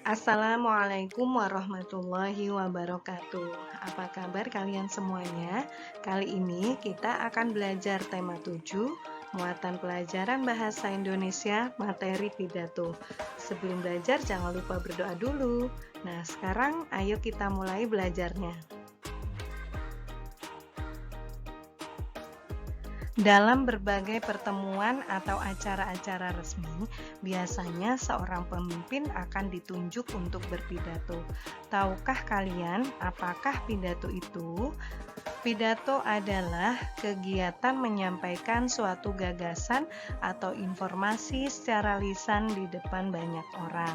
Assalamualaikum warahmatullahi wabarakatuh. Apa kabar kalian semuanya? Kali ini kita akan belajar tema 7, muatan pelajaran bahasa Indonesia, materi pidato. Sebelum belajar jangan lupa berdoa dulu. Nah, sekarang ayo kita mulai belajarnya. Dalam berbagai pertemuan atau acara-acara resmi, biasanya seorang pemimpin akan ditunjuk untuk berpidato. Tahukah kalian apakah pidato itu? Pidato adalah kegiatan menyampaikan suatu gagasan atau informasi secara lisan di depan banyak orang.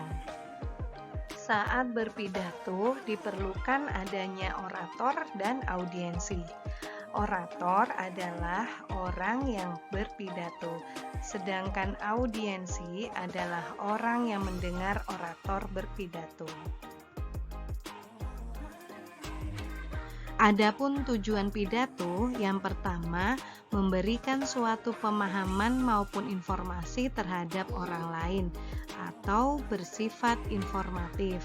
Saat berpidato, diperlukan adanya orator dan audiensi. Orator adalah orang yang berpidato, sedangkan audiensi adalah orang yang mendengar orator berpidato. Adapun tujuan pidato, yang pertama, memberikan suatu pemahaman maupun informasi terhadap orang lain atau bersifat informatif.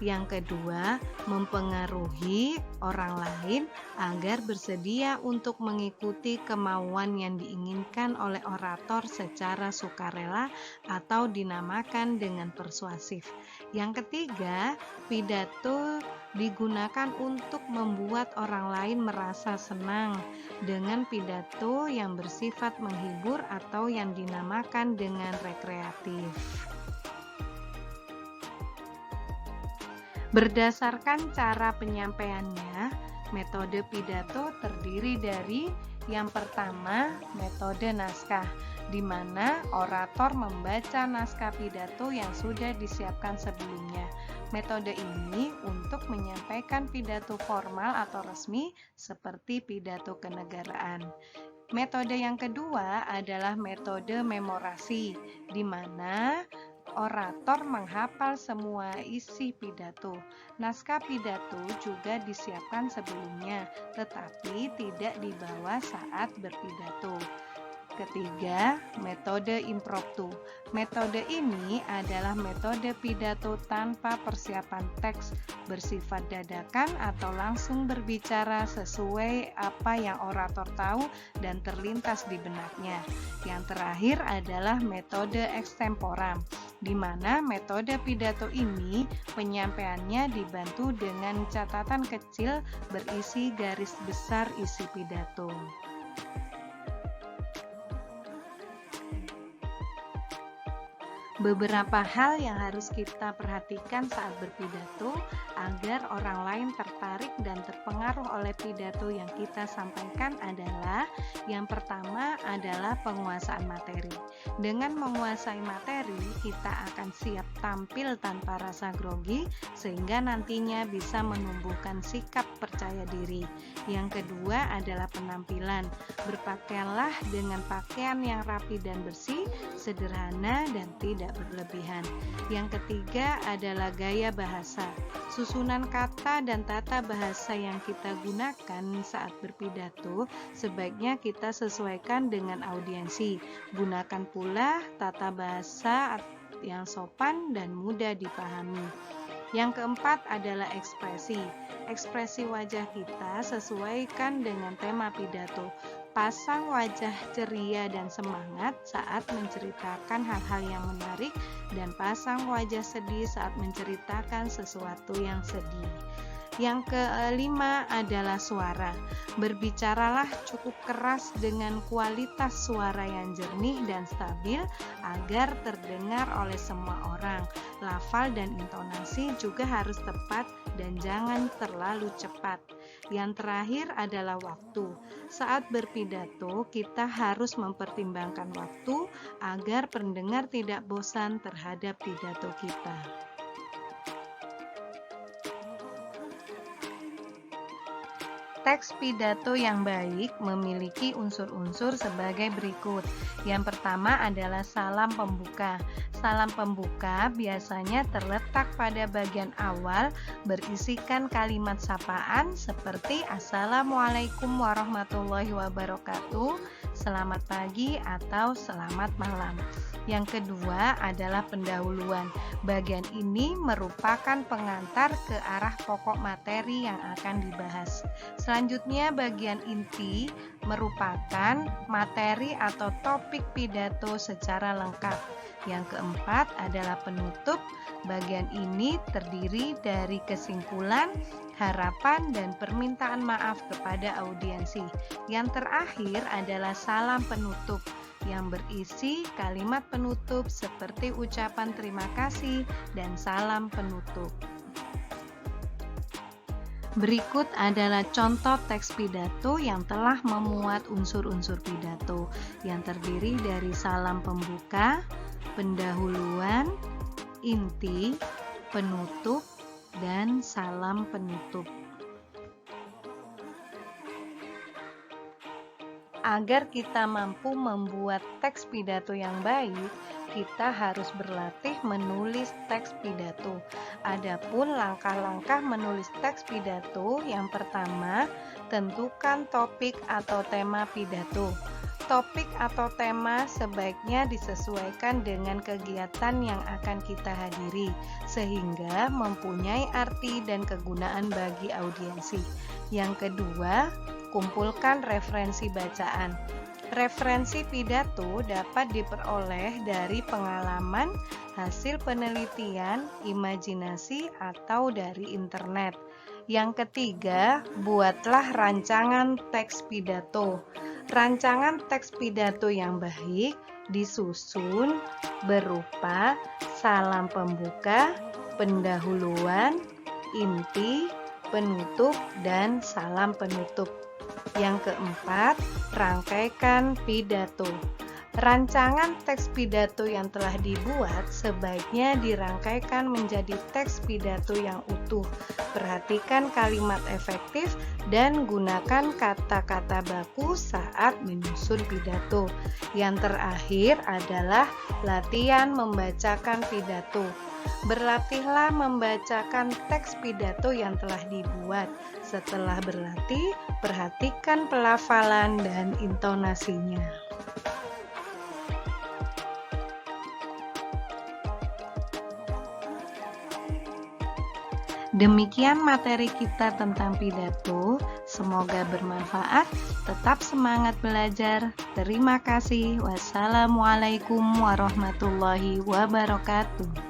Yang kedua, mempengaruhi orang lain agar bersedia untuk mengikuti kemauan yang diinginkan oleh orator secara sukarela atau dinamakan dengan persuasif. Yang ketiga, pidato digunakan untuk membuat orang lain merasa senang dengan pidato yang bersifat menghibur atau yang dinamakan dengan rekreatif. Berdasarkan cara penyampaiannya, metode pidato terdiri dari yang pertama, metode naskah, di mana orator membaca naskah pidato yang sudah disiapkan sebelumnya. Metode ini untuk menyampaikan pidato formal atau resmi seperti pidato kenegaraan. Metode yang kedua adalah metode memorasi, di mana orator menghafal semua isi pidato. Naskah pidato juga disiapkan sebelumnya, tetapi tidak dibawa saat berpidato. Ketiga, metode impromptu. Metode ini adalah metode pidato tanpa persiapan teks, bersifat dadakan atau langsung berbicara sesuai apa yang orator tahu dan terlintas di benaknya. Yang terakhir adalah metode extempora, di mana metode pidato ini penyampaiannya dibantu dengan catatan kecil berisi garis besar isi pidato. Beberapa hal yang harus kita perhatikan saat berpidato agar orang lain tertarik dan terpengaruh oleh pidato yang kita sampaikan adalah yang pertama adalah penguasaan materi. Dengan menguasai materi, kita akan siap tampil tanpa rasa grogi sehingga nantinya bisa menumbuhkan sikap percaya diri. Yang kedua adalah penampilan. Berpakaianlah dengan pakaian yang rapi dan bersih, sederhana dan tidak berlebihan. Yang ketiga adalah gaya bahasa. Susunan kata dan tata bahasa yang kita gunakan saat berpidato sebaiknya kita sesuaikan dengan audiensi. Gunakan pula tata bahasa yang sopan dan mudah dipahami. Yang keempat adalah ekspresi. Ekspresi wajah kita sesuaikan dengan tema pidato. Pasang wajah ceria dan semangat saat menceritakan hal-hal yang menarik dan pasang wajah sedih saat menceritakan sesuatu yang sedih. Yang kelima adalah suara. Berbicaralah cukup keras dengan kualitas suara yang jernih dan stabil agar terdengar oleh semua orang. Lafal dan intonasi juga harus tepat dan jangan terlalu cepat. Yang terakhir adalah waktu. Saat berpidato, kita harus mempertimbangkan waktu agar pendengar tidak bosan terhadap pidato kita. Teks pidato yang baik memiliki unsur-unsur sebagai berikut. Yang pertama adalah salam pembuka. Salam pembuka biasanya terletak pada bagian awal berisikan kalimat sapaan seperti Assalamualaikum warahmatullahi wabarakatuh, selamat pagi atau selamat malam. Yang kedua adalah pendahuluan. Bagian ini merupakan pengantar ke arah pokok materi yang akan dibahas. Selanjutnya bagian inti merupakan materi atau topik pidato secara lengkap. Yang keempat adalah penutup. Bagian ini terdiri dari kesimpulan, harapan, dan permintaan maaf kepada audiensi. Yang terakhir adalah salam penutup yang berisi kalimat penutup seperti ucapan terima kasih dan salam penutup. Berikut adalah contoh teks pidato yang telah memuat unsur-unsur pidato yang terdiri dari salam pembuka, pendahuluan, inti, penutup, dan salam penutup. Agar kita mampu membuat teks pidato yang baik, kita harus berlatih menulis teks pidato. Adapun langkah-langkah menulis teks pidato, yang pertama, tentukan topik atau tema pidato. Topik atau tema sebaiknya disesuaikan dengan kegiatan yang akan kita hadiri, sehingga mempunyai arti dan kegunaan bagi audiensi. Yang kedua, kumpulkan referensi bacaan. Referensi pidato dapat diperoleh dari pengalaman, hasil penelitian, imajinasi, atau dari internet. Yang ketiga, buatlah rancangan teks pidato. Rancangan teks pidato yang baik disusun berupa salam pembuka, pendahuluan, inti, penutup, dan salam penutup. Yang keempat, rangkaikan pidato. Rancangan teks pidato yang telah dibuat sebaiknya dirangkaikan menjadi teks pidato yang utuh. Perhatikan kalimat efektif dan gunakan kata-kata baku saat menyusun pidato. Yang terakhir adalah latihan membacakan pidato. Berlatihlah membacakan teks pidato yang telah dibuat. Setelah berlatih, perhatikan pelafalan dan intonasinya. Demikian materi kita tentang pidato. Semoga bermanfaat. Tetap semangat belajar. Terima kasih. Wassalamualaikum warahmatullahi wabarakatuh.